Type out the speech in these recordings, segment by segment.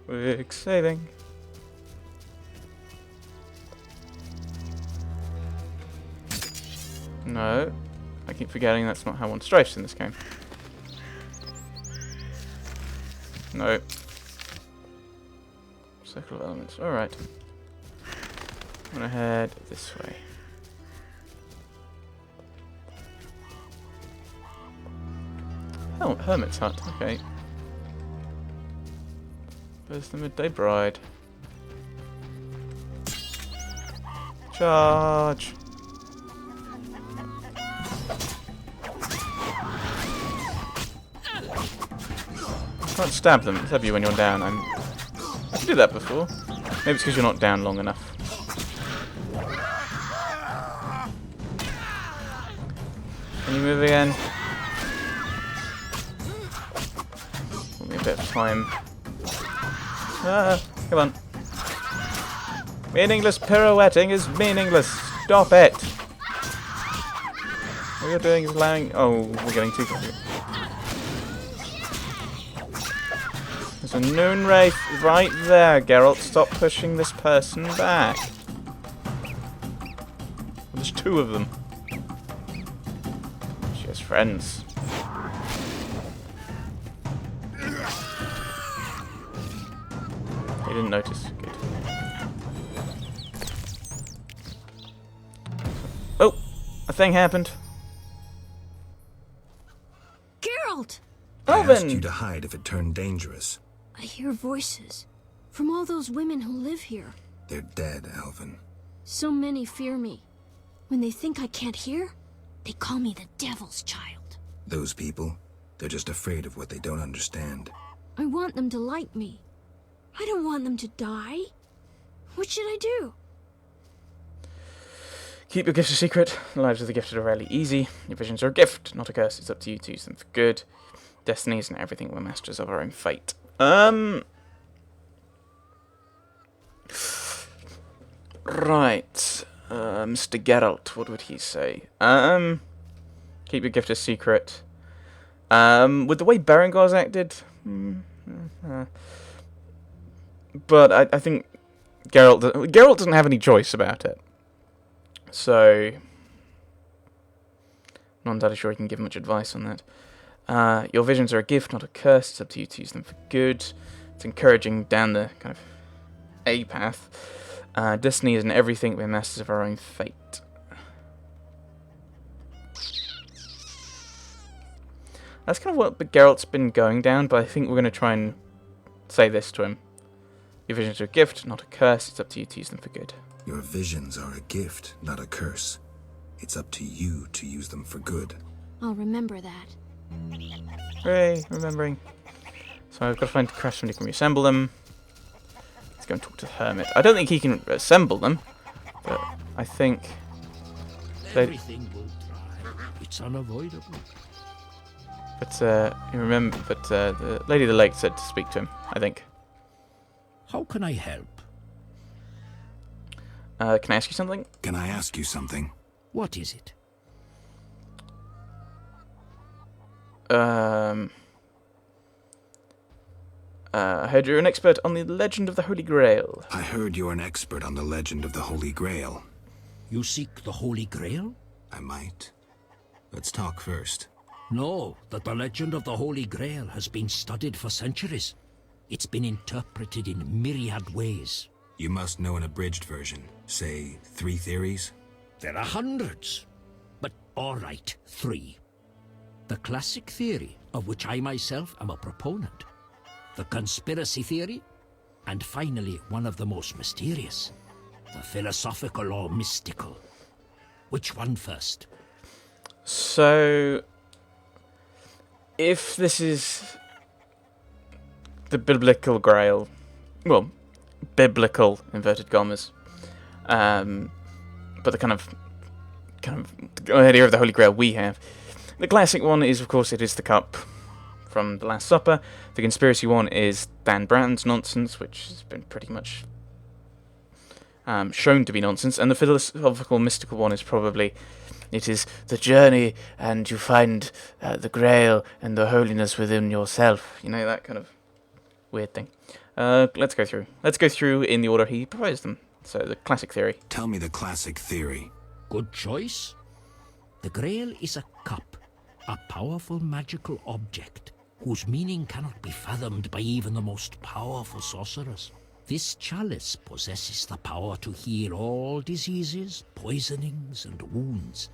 Quick saving. No. I keep forgetting that's not how one strafes in this game. No. Circle of elements. Alright. I'm gonna head this way. Oh, Hermit's Hut. Okay. Where's the midday bride? Charge! Can't stab them. Stab you when you're down. I did that before. Maybe it's because you're not down long enough. Can you move again? Give me a bit of time. Ah, come on. Meaningless pirouetting is meaningless. Stop it. What you're doing is allowing... Oh, we're getting too close. There's a noon wraith right there, Geralt. Stop pushing this person back. There's two of them. She has friends. They didn't notice. Good. Oh! A thing happened. Geralt! I asked Alvin! you to hide if it turned dangerous. I hear voices from all those women who live here. They're dead, Alvin. So many fear me. When they think I can't hear, they call me the Devil's Child. Those people, they're just afraid of what they don't understand. I want them to like me. I don't want them to die. What should I do? Keep your gifts a secret. The lives of the gifted are rarely easy. Your visions are a gift, not a curse. It's up to you to use them for good. Destiny isn't everything. We're masters of our own fate. Right. Mr. Geralt, what would he say? Keep your gift a secret. With the way Berengar's acted... but I think Geralt doesn't have any choice about it. So... not entirely sure he can give much advice on that. Your visions are a gift, not a curse. It's up to you to use them for good. It's encouraging down the kind of A path. Destiny isn't everything. We're masters of our own fate. That's kind of what Geralt's been going down, but I think we're going to try and say this to him. Your visions are a gift, not a curse. It's up to you to use them for good. Your visions are a gift, not a curse. It's up to you to use them for good. I'll remember that. Hooray, remembering. So I've got to find the craftsman who can reassemble them. Let's go and talk to the hermit. I don't think he can assemble them, but I think... Everything will try. It's unavoidable. But you remember, but the Lady of the Lake said to speak to him, I think. How can I help? Can I ask you something? Can I ask you something? What is it? I heard you're an expert on the legend of the Holy Grail. I heard you're an expert on the legend of the Holy Grail. You seek the Holy Grail? I might. Let's talk first. Know that the legend of the Holy Grail has been studied for centuries. It's been interpreted in myriad ways. You must know an abridged version. Say, 3 theories? There are hundreds. But all right, 3. The classic theory, of which I myself am a proponent. The conspiracy theory. And finally, one of the most mysterious. The philosophical or mystical. Which one first? So, if this is the biblical grail, well, biblical, inverted commas, but the kind of idea of the Holy Grail we have. The classic one is, of course, it is the cup from the Last Supper. The conspiracy one is Dan Brown's nonsense, which has been pretty much shown to be nonsense. And the philosophical, mystical one is probably, it is the journey, and you find the Grail and the holiness within yourself. You know, that kind of weird thing. Let's go through. Let's go through in the order he proposed them. So the classic theory. Tell me the classic theory. Good choice. The Grail is a cup, a powerful magical object whose meaning cannot be fathomed by even the most powerful sorcerers. This chalice possesses the power to heal all diseases, poisonings, and wounds,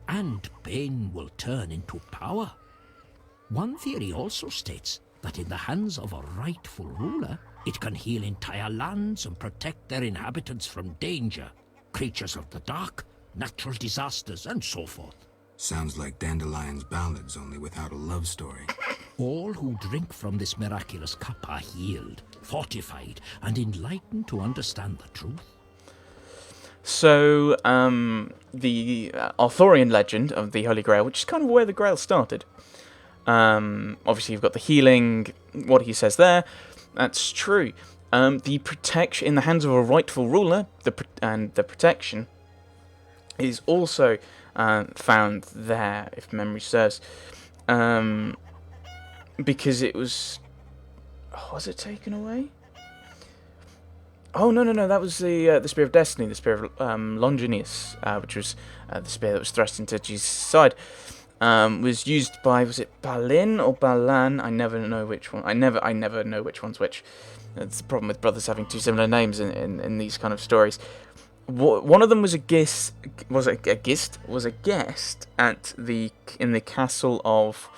and pain will turn into power. One theory also states that in the hands of a rightful ruler, it can heal entire lands and protect their inhabitants from danger, creatures of the dark, natural disasters, and so forth. Sounds like Dandelion's ballads, only without a love story. All who drink from this miraculous cup are healed, fortified, and enlightened to understand the truth. So, the Arthurian legend of the Holy Grail, which is kind of where the Grail started. Obviously, you've got the healing, what he says there. That's true. The protection in the hands of a rightful ruler, and the protection is also found there, if memory serves. Because it was... was it taken away? Oh, no, that was the Spear of Destiny, the Spear of Longinus, which was the spear that was thrust into Jesus' side. Was used by, was it Balin or Balan? I never know which one. I never know which one's which. That's the problem with brothers having two similar names in these kind of stories. One of them was a guest at in the castle of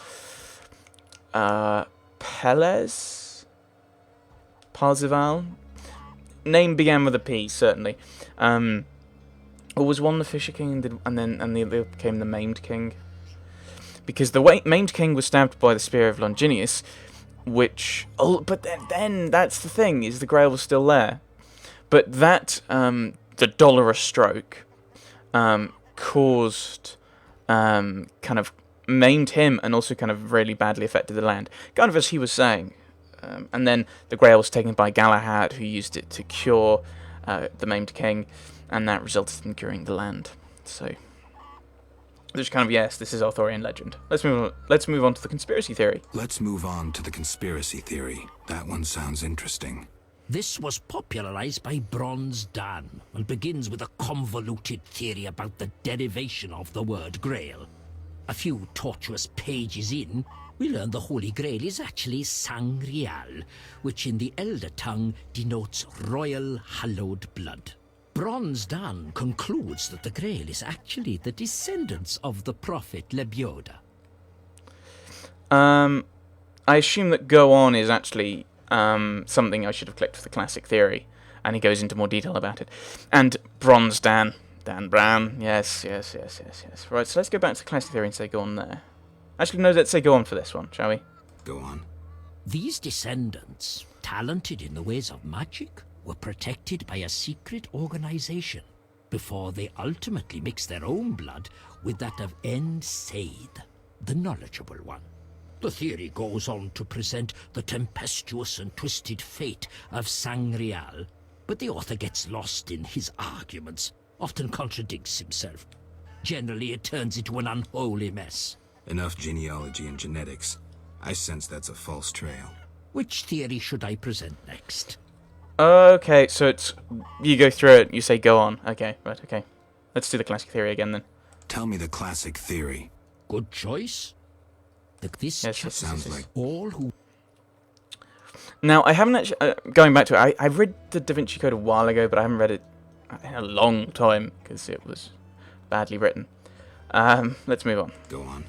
Parzival. Name began with a P, certainly. Or was one the Fisher King, and the other became the Maimed King? Because the Maimed King was stabbed by the Spear of Longinus, which... Oh, but then that's the thing, is the Grail was still there. But that, the Dolorous Stroke, caused, kind of maimed him, and also kind of really badly affected the land. Kind of as he was saying. And then the Grail was taken by Galahad, who used it to cure the Maimed King, and that resulted in curing the land. So... there's kind of, yes, this is Arthurian legend. Let's move on to the conspiracy theory. Let's move on to the conspiracy theory. That one sounds interesting. This was popularized by Bronze Dan and begins with a convoluted theory about the derivation of the word Grail. A few tortuous pages in, we learn the Holy Grail is actually Sangreal, which in the Elder tongue denotes royal hallowed blood. Bronze Dan concludes that the Grail is actually the descendants of the prophet Lebioda. I assume that go on is actually something I should have clicked for the classic theory, and he goes into more detail about it. And Bronze Dan Brown, yes. Right, so let's go back to the classic theory and say go on there. Actually, no, let's say go on for this one, shall we? Go on. These descendants, talented in the ways of magic, were protected by a secret organization before they ultimately mixed their own blood with that of En Seid, the knowledgeable one. The theory goes on to present the tempestuous and twisted fate of Sangreal, but the author gets lost in his arguments, often contradicts himself. Generally, it turns into an unholy mess. Enough genealogy and genetics. I sense that's a false trail. Which theory should I present next? Okay, so it's... you go through it, you say go on. Okay, right, okay. Let's do the classic theory again, then. Tell me the classic theory. Good choice. This sounds like... all who... Now, I haven't actually... going back to it, I read the Da Vinci Code a while ago, but I haven't read it in a long time, because it was badly written. Let's move on. Go on.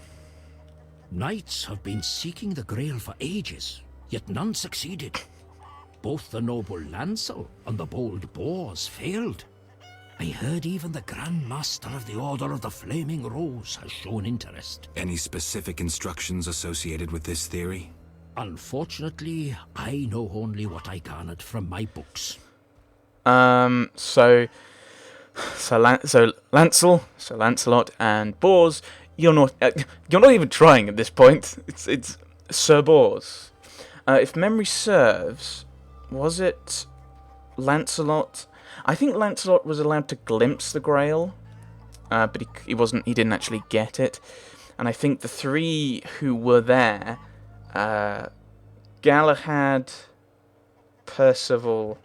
Knights have been seeking the Grail for ages, yet none succeeded. Both the noble Lancel and the bold Bors failed. I heard even the Grand Master of the Order of the Flaming Rose has shown interest. Any specific instructions associated with this theory? Unfortunately, I know only what I garnered from my books. So Lancelot and Bors, you're not even trying at this point. It's Sir Bors. If memory serves, was it Lancelot? I think Lancelot was allowed to glimpse the Grail, but he wasn't. He didn't actually get it. And I think the three who were there, Galahad, Percival.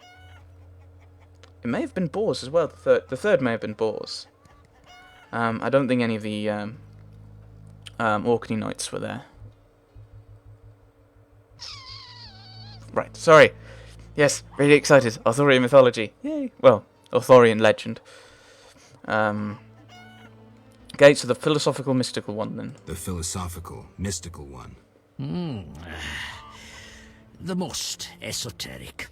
It may have been Bors as well. The third may have been Bors. I don't think any of the Orkney Knights were there. Right, sorry. Yes, really excited. Arthurian mythology. Yay. Well, Arthurian legend. Okay, so the philosophical mystical one then. The philosophical, mystical one. The most esoteric.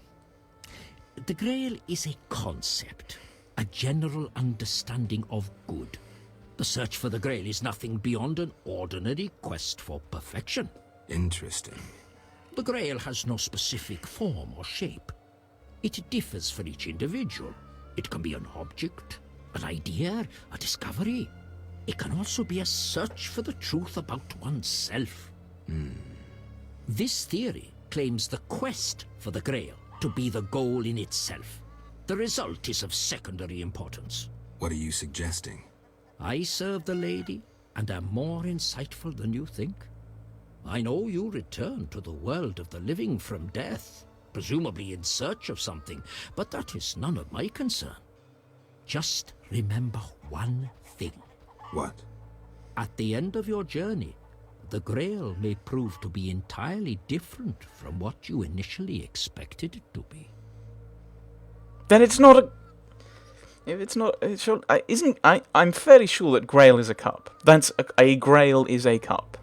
The Grail is a concept, a general understanding of good. The search for the Grail is nothing beyond an ordinary quest for perfection. Interesting. The Grail has no specific form or shape. It differs for each individual. It can be an object, an idea, a discovery. It can also be a search for the truth about oneself. This theory claims the quest for the Grail to be the goal in itself. The result is of secondary importance. What are you suggesting? I serve the lady and am more insightful than you think. I know you return to the world of the living from death, presumably in search of something, but that is none of my concern. Just remember one thing. What? At the end of your journey, the Grail may prove to be entirely different from what you initially expected it to be. Then it's not a... If it's not... It should, I'm fairly sure that Grail is a cup. That's... A Grail is a cup.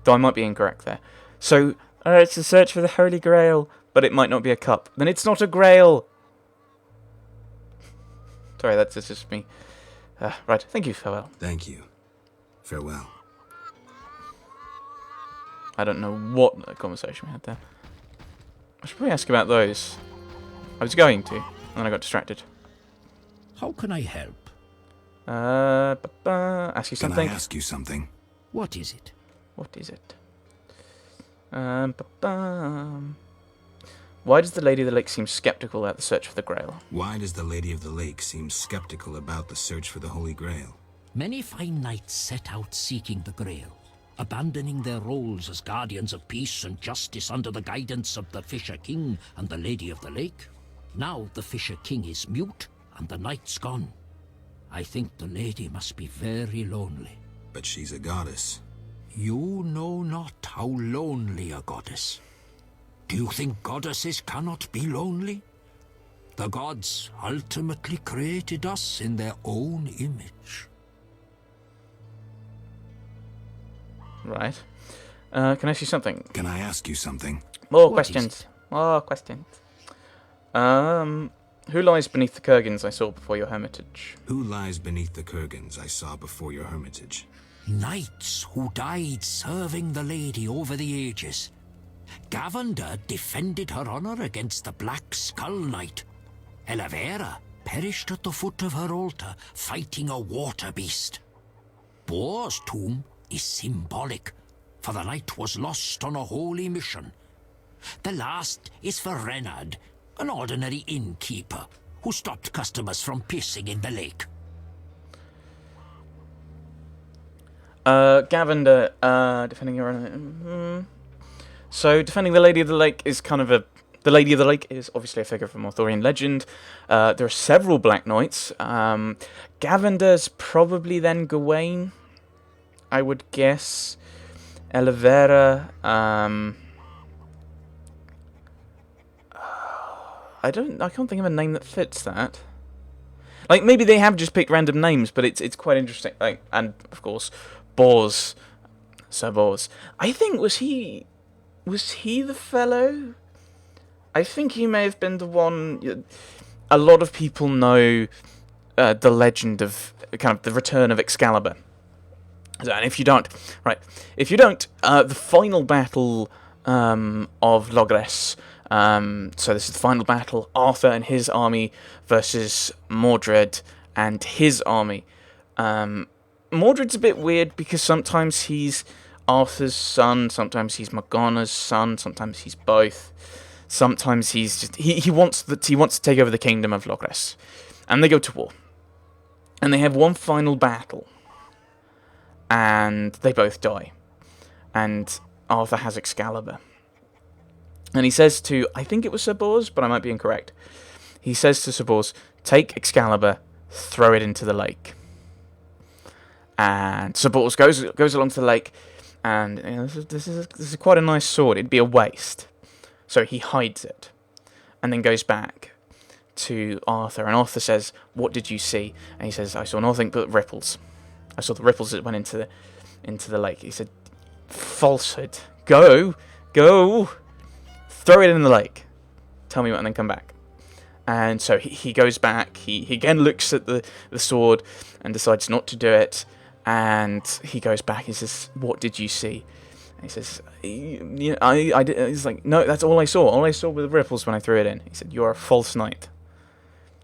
Though I might be incorrect there. So, it's a search for the Holy Grail, but it might not be a cup. Then it's not a Grail! Sorry, that's just me. Right, thank you, farewell. Thank you. Farewell. I don't know what conversation we had there. I should probably ask about those. I was going to, and then I got distracted. How can I help? Ask you something? Can I ask you something? What is it? What is it? Why does the Lady of the Lake seem skeptical about the search for the Grail? Why does the Lady of the Lake seem skeptical about the search for the Holy Grail? Many fine knights set out seeking the Grail, abandoning their roles as guardians of peace and justice under the guidance of the Fisher King and the Lady of the Lake. Now the Fisher King is mute and the knight's gone. I think the lady must be very lonely. But she's a goddess. You know not how lonely a goddess. Do you think goddesses cannot be lonely? The gods ultimately created us in their own image. Right. Can I ask you something? Can I ask you something? More What is questions. More questions. Who lies beneath the kurgans I saw before your hermitage? Who lies beneath the kurgans I saw before your hermitage? Knights who died serving the lady over the ages. Gavender defended her honor against the Black Skull Knight. Elevera perished at the foot of her altar, fighting a water beast. Bor's tomb is symbolic, for the knight was lost on a holy mission. The last is for Reynard, an ordinary innkeeper, who stopped customers from pissing in the lake. Gavender, defending your honor. So, defending the Lady of the Lake is kind of a... The Lady of the Lake is obviously a figure from Arthurian legend. There are several Black Knights. Gavender's probably then Gawain, I would guess. Elevera, I can't think of a name that fits that. Like, maybe they have just picked random names, but it's quite interesting. Like, and, of course, Bors. Sir Bors. I think, was he the fellow? I think he may have been the one... A lot of people know the legend of, kind of, the return of Excalibur. And if you don't... Right. If you don't, the final battle of Logres... so this is the final battle, Arthur and his army versus Mordred and his army. Mordred's a bit weird because sometimes he's Arthur's son, sometimes he's Morgana's son, sometimes he's both. Sometimes he's just he wants to take over the kingdom of Logres. And they go to war. And they have one final battle. And they both die. And Arthur has Excalibur. And he says to, I think it was Sir Bors, but I might be incorrect. He says to Sir Bors, take Excalibur, throw it into the lake. And Sir Bors goes along to the lake, and this is quite a nice sword. It'd be a waste. So he hides it, and then goes back to Arthur, and Arthur says, what did you see? And he says, I saw nothing but ripples. I saw the ripples that went into the lake. He said, falsehood. Go, throw it in the lake. Tell me what, and then come back. And so he goes back. He again looks at the sword and decides not to do it. And he goes back. He says, what did you see? And he says, I did. He's like, no, that's all I saw. All I saw were the ripples when I threw it in. He said, you are a false knight.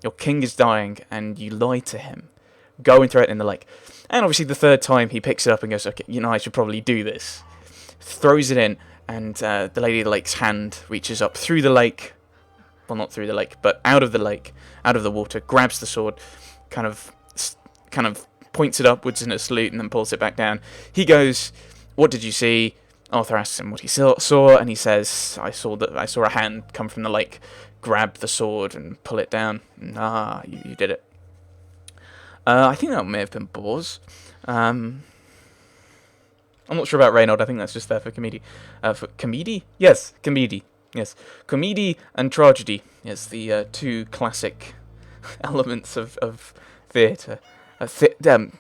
Your king is dying, and you lie to him. Go and throw it in the lake. And obviously the third time he picks it up and goes, okay, I should probably do this. Throws it in, and the Lady of the Lake's hand reaches up through the lake. Well, not through the lake, but out of the lake, out of the water, grabs the sword, kind of points it upwards in a salute, and then pulls it back down. He goes, what did you see? Arthur asks him what he saw, and he says, I saw a hand come from the lake, grab the sword, and pull it down. You did it. I think that may have been Bors. I'm not sure about Reynald. I think that's just there for comedy. For comedy? Yes, comedy. Yes, comedy and tragedy. Yes, the two classic elements of theatre. Theatre.